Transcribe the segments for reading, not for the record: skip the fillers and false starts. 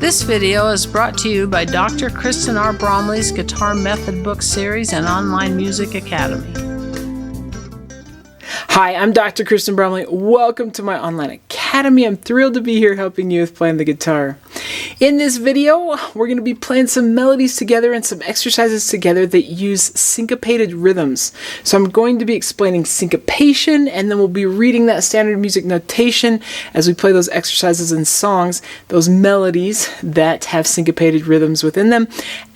This video is brought to you by Dr. Kristen R. Bromley's Guitar Method Book Series and Online Music Academy. Hi, I'm Dr. Kristen Bromley. Welcome to my online academy. I'm thrilled to be here helping you with playing the guitar. In this video, we're going to be playing some melodies together and some exercises together that use syncopated rhythms. So I'm going to be explaining syncopation, and then we'll be reading that standard music notation as we play those exercises and songs, those melodies that have syncopated rhythms within them,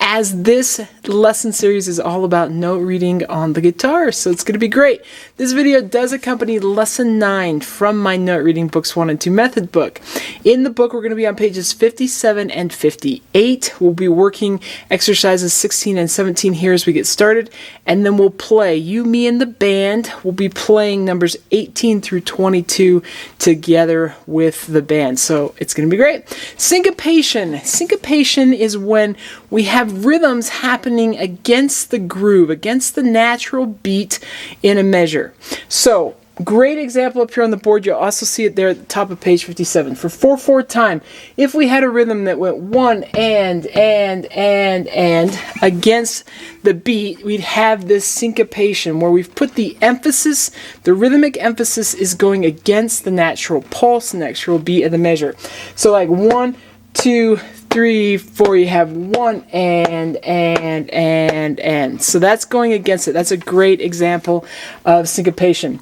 as this lesson series is all about note reading on the guitar. So it's going to be great. This video does accompany lesson 9 from my note reading books 1 and 2 method book. In the book, we're going to be on pages 57 and 58. We'll be working exercises 16 and 17 here as we get started, and then we'll play. You, me, and the band will be playing numbers 18 through 22 together with the band. So it's going to be great. Syncopation. Syncopation is when we have rhythms happening against the groove, against the natural beat in a measure. So, great example up here on the board. You'll also see it there at the top of page 57. For 4/4 time, if we had a rhythm that went one and against the beat, we'd have this syncopation where we've put the emphasis, the rhythmic emphasis is going against the natural pulse, the natural beat of the measure. So like 1, 2, 3, 4, you have one and. So that's going against it. That's a great example of syncopation.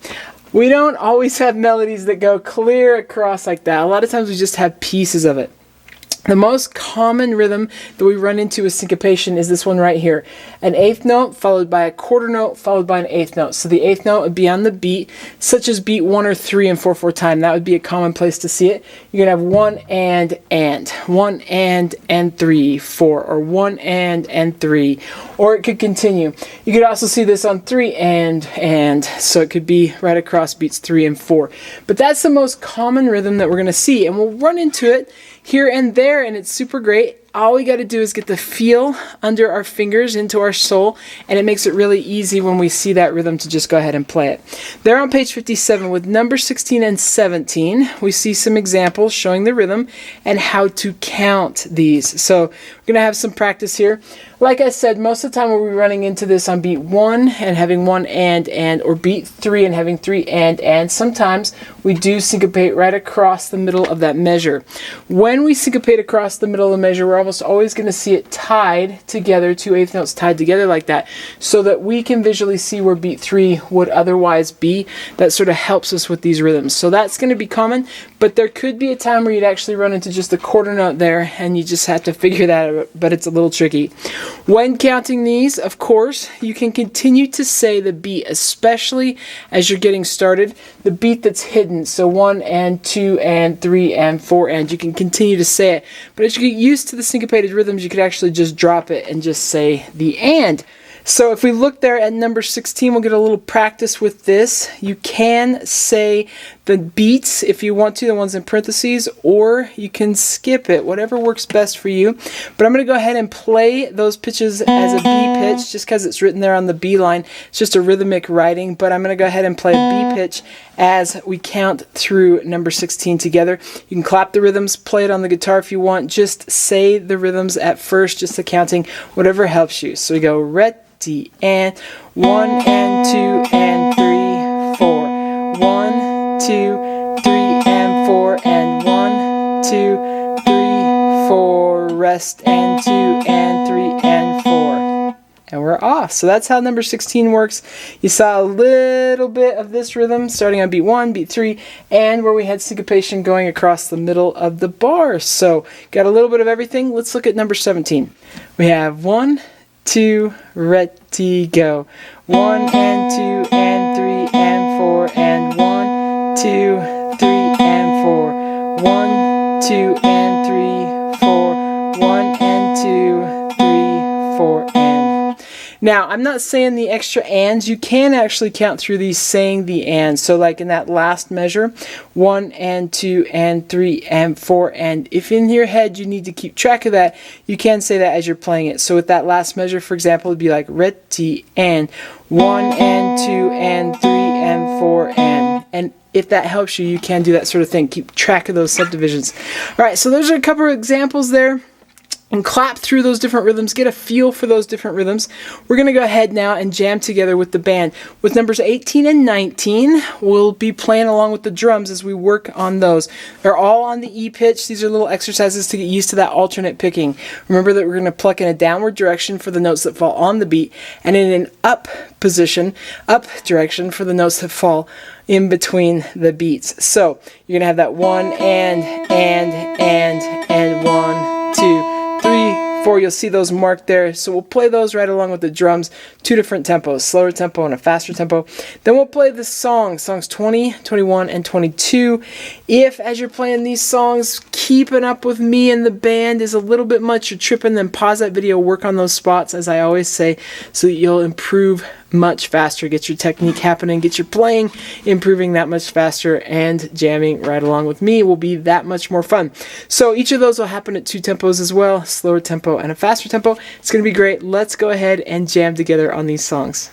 We don't always have melodies that go clear across like that. A lot of times we just have pieces of it. The most common rhythm that we run into with syncopation is this one right here. An eighth note followed by a quarter note followed by an eighth note. So the eighth note would be on the beat, such as beat 1 or 3 in 4/4 time. That would be a common place to see it. You're going to have 1 and 1 and 3, 4, or 1 and 3. Or it could continue. You could also see this on 3 and. So it could be right across beats 3 and 4. But that's the most common rhythm that we're going to see. And we'll run into it here and there, and it's super great. All we got to do is get the feel under our fingers into our soul, and it makes it really easy when we see that rhythm to just go ahead and play it. There on page 57 with number 16 and 17, we see some examples showing the rhythm and how to count these. So we're going to have some practice here. Like I said, most of the time we'll be running into this on beat 1 and having 1 and, or beat 3 and having 3 and. Sometimes we do syncopate right across the middle of that measure. When we syncopate across the middle of the measure, we're almost always going to see it tied together, 2 eighth notes tied together like that, so that we can visually see where beat 3 would otherwise be. That sort of helps us with these rhythms. So that's going to be common, but there could be a time where you'd actually run into just a quarter note there, and you just have to figure that out, but it's a little tricky. When counting these, of course, you can continue to say the beat, especially as you're getting started, the beat that's hidden. So 1 and 2 and 3 and 4 and. You can continue to say it. But as you get used to the syncopated rhythms, you could actually just drop it and just say the and. So if we look there at number 16, we'll get a little practice with this. You can say the beats if you want to, the ones in parentheses, or you can skip it, whatever works best for you. But I'm going to go ahead and play those pitches as a B pitch, just because it's written there on the B line. It's just a rhythmic writing, but I'm going to go ahead and play a B pitch as we count through number 16 together. You can clap the rhythms, play it on the guitar if you want. Just say the rhythms at first, just the counting, whatever helps you. So we go ret, and 1 and 2 and 3, 4. 1, 2, 3 and 4 and 1, 2, 3, 4. Rest and 2 and 3 and 4. And we're off. So that's how number 16 works. You saw a little bit of this rhythm starting on beat 1, beat 3, and where we had syncopation going across the middle of the bar. So got a little bit of everything. Let's look at number 17. We have 1, 2, ready, go. 1 and 2 and 3 and 4 and 1, 2, 3 and 4. 1, 2 and 3, 4. 1 and 2, 3, 4 and. Now, I'm not saying the extra ands. You can actually count through these saying the and. So like in that last measure, 1 and 2 and 3 and 4 and. If in your head you need to keep track of that, you can say that as you're playing it. So with that last measure, for example, it would be like ready and 1 and 2 and 3 and 4 and. And if that helps you, you can do that sort of thing. Keep track of those subdivisions. All right, so those are a couple of examples there. And clap through those different rhythms, get a feel for those different rhythms. We're going to go ahead now and jam together with the band. With numbers 18 and 19, we'll be playing along with the drums as we work on those. They're all on the E pitch. These are little exercises to get used to that alternate picking. Remember that we're going to pluck in a downward direction for the notes that fall on the beat, and in an up position, up direction for the notes that fall in between the beats. So you're going to have that 1 and 1, 2, 3, 4. You'll see those marked there. So we'll play those right along with the drums. 2 different tempos, slower tempo and a faster tempo. Then we'll play the songs 20, 21, and 22. If, as you're playing these songs, keeping up with me and the band is a little bit much, you're tripping, then pause that video, work on those spots, as I always say, so that you'll improve much faster, get your technique happening, get your playing improving that much faster, and jamming right along with me will be that much more fun. So each of those will happen at 2 tempos as well, slower tempo and a faster tempo. It's going to be great. Let's go ahead and jam together on these songs.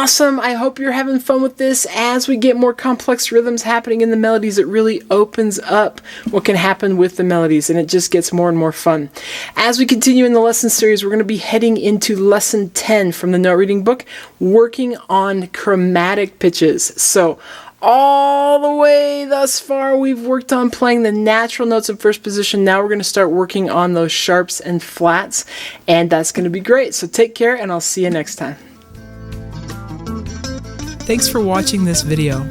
awesome. I hope you're having fun with this. As we get more complex rhythms happening in the melodies, it really opens up what can happen with the melodies, and it just gets more and more fun. As we continue in the lesson series, we're going to be heading into lesson 10 from the note reading book, working on chromatic pitches. So all the way thus far, we've worked on playing the natural notes in first position. Now we're going to start working on those sharps and flats, and that's going to be great. So take care, and I'll see you next time. Thanks for watching this video.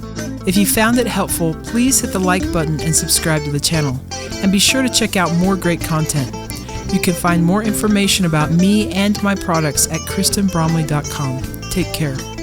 If you found it helpful, please hit the like button and subscribe to the channel. And be sure to check out more great content. You can find more information about me and my products at kristenbromley.com. Take care.